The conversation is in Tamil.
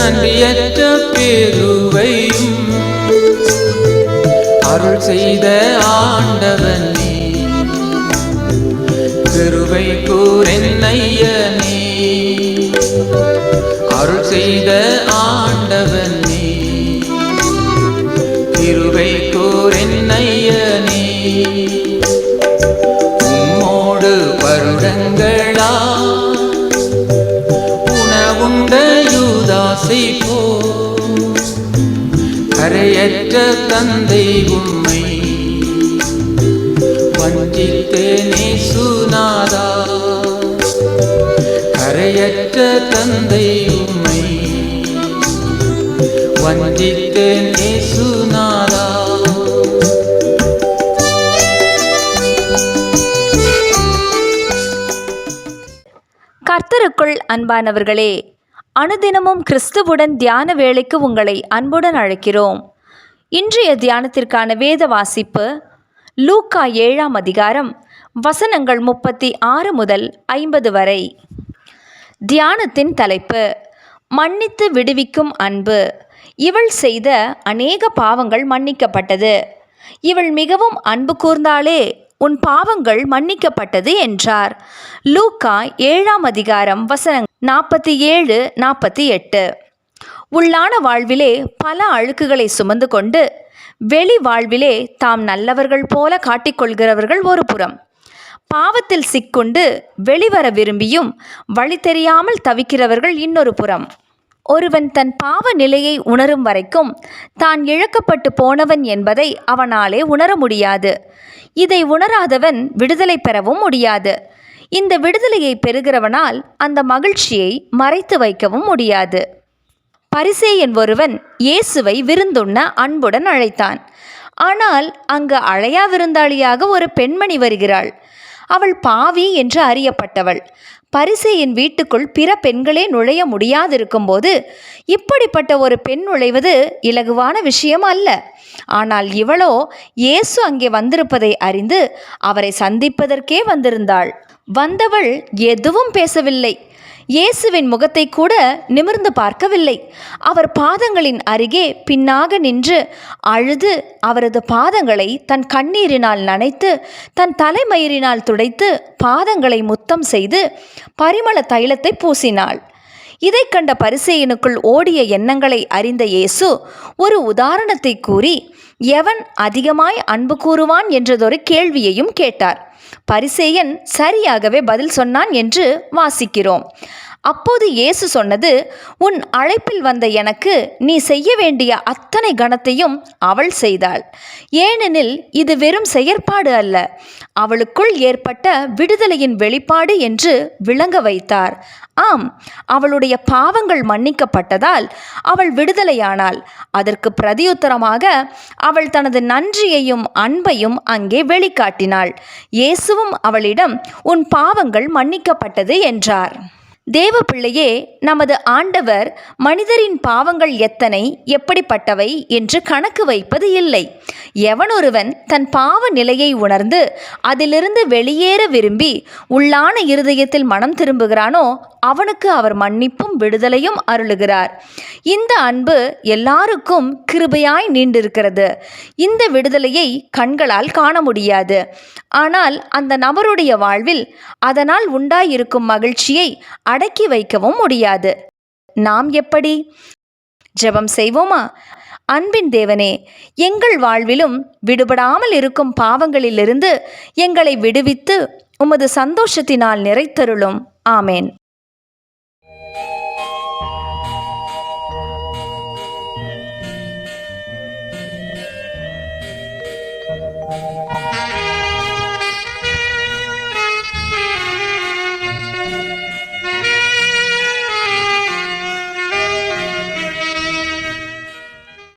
நன்றியற்ற பெருவையும் அருள் செய்த ஆண்டவன் நீ, கிருபை கூரென்னையனே. அருள் செய்த ஆண்டவன் நீ, கிருபை கூரென்னையனே. உம்மோடு வருடங்களா உணவுண்ட யூதாசை போ, கரையற்ற தந்தை உம்மை வஞ்சித்தேனே சுனாதா. கரையற்ற தந்தை உம்மை வஞ்சித்தேனே சுனாதா. கர்த்தருக்குள் அன்பானவர்களே, அனுதினமும் கிறிஸ்துவுடன் தியான வேளைக்கு உங்களை அன்புடன் அழைக்கிறோம். இன்றைய தியானத்திற்கான வேத வாசிப்பு லூக்கா 7ஆம் அதிகாரம் வசனங்கள் 36 முதல் 50 வரை. தியானத்தின் தலைப்பு மன்னித்து விடுவிக்கும் அன்பு. இவள் செய்த அநேக பாவங்கள் மன்னிக்கப்பட்டது, இவள் மிகவும் அன்பு கூர்ந்தாளே, உன் பாவங்கள் மன்னிக்கப்பட்டது என்றார். லூக்கா 7ஆம் அதிகாரம் வசனங்கள் 47-48. உள்ளான வாழ்விலே பல அழுக்குகளை சுமந்து கொண்டு வெளி வாழ்விலே தாம் நல்லவர்கள் போல காட்டிக்கொள்கிறவர்கள் ஒரு புறம், பாவத்தில் சிக்குண்டு வெளிவர விரும்பியும் வழி தெரியாமல் தவிக்கிறவர்கள் இன்னொரு புறம். ஒருவன் தன் பாவ நிலையை உணரும் வரைக்கும் தான் இழக்கப்பட்டு போனவன் என்பதை அவனாலே உணர முடியாது. இதை உணராதவன் விடுதலை பெறவும் முடியாது. இந்த விடுதலையை பெறுகிறவனால் அந்த மகிழ்ச்சியை மறைத்து வைக்கவும் முடியாது. பரிசேயன் ஒருவன் இயேசுவை விருந்துண்ண அன்புடன் அழைத்தான். ஆனால் அங்கு அழையா விருந்தாளியாக ஒரு பெண்மணி வருகிறாள். அவள் பாவி என்று அறியப்பட்டவள். பரிசேயன் வீட்டுக்குள் பிற பெண்களே நுழைய முடியாதிருக்கும் போது இப்படிப்பட்ட ஒரு பெண் நுழைவது இலகுவான விஷயம் அல்ல. ஆனால் இவளோ இயேசு அங்கே வந்திருப்பதை அறிந்து அவரை சந்திப்பதற்கே வந்திருந்தாள். வந்தவள் எதுவும் பேசவில்லை, இயேசுவின் முகத்தை கூட நிமிர்ந்து பார்க்கவில்லை. அவர் பாதங்களின் அருகே பின்னாக நின்று அழுது அவரது பாதங்களை தன் கண்ணீரினால் நனைத்து தன் தலைமயிரினால் துடைத்து பாதங்களை முத்தம் செய்து பரிமள தைலத்தை பூசினாள். இதை கண்ட பரிசேயனுக்குள் ஓடிய எண்ணங்களை அறிந்த இயேசு ஒரு உதாரணத்தை கூறி எவன் அதிகமாய் அன்பு கூறுவான் என்றதொரு கேள்வியையும் கேட்டார். பரிசேயன் சரியாகவே பதில் சொன்னான் என்று வாசிக்கிறோம். அப்போது இயேசு சொன்னது, உன் அழைப்பில் வந்த எனக்கு நீ செய்ய வேண்டிய அத்தனை கணத்தையும் அவள் செய்தாள். ஏனெனில் இது வெறும் செயற்பாடு அல்ல, அவளுக்குள் ஏற்பட்ட விடுதலையின் வெளிப்பாடு என்று விளங்க வைத்தார். ஆம், அவளுடைய பாவங்கள் மன்னிக்கப்பட்டதால் அவள் விடுதலையானாள். அதற்கு பிரதியுத்தரமாக அவள் தனது நன்றியையும் அன்பையும் அங்கே வெளிக்காட்டினாள். இயேசுவும் அவளிடம் உன் பாவங்கள் மன்னிக்கப்பட்டது என்றார். தேவ பிள்ளையே, நமது ஆண்டவர் மனிதரின் பாவங்கள் எத்தனை, எப்படிப்பட்டவை என்று கணக்கு வைப்பது இல்லை. எவனொருவன் தன் பாவ நிலையை உணர்ந்து அதிலிருந்து வெளியேற விரும்பி உள்ளான இருதயத்தில் மனம் திரும்புகிறானோ அவனுக்கு அவர் மன்னிப்பும் விடுதலையும் அருளுகிறார். இந்த அன்பு எல்லாருக்கும் கிருபையாய் நீண்டிருக்கிறது. இந்த விடுதலையை கண்களால் காண முடியாது. ஆனால் அந்த நபருடைய வாழ்வில் அதனால் உண்டாயிருக்கும் மகிழ்ச்சியை அடக்கி வைக்கவும் முடியாது. நாம் எப்படி? ஜெபம் செய்வோமா? அன்பின் தேவனே, எங்கள் வாழ்விலும் விடுபடாமல் இருக்கும் பாவங்களிலிருந்து எங்களை விடுவித்து உமது சந்தோஷத்தினால் நிறைத்தருளும். ஆமேன்.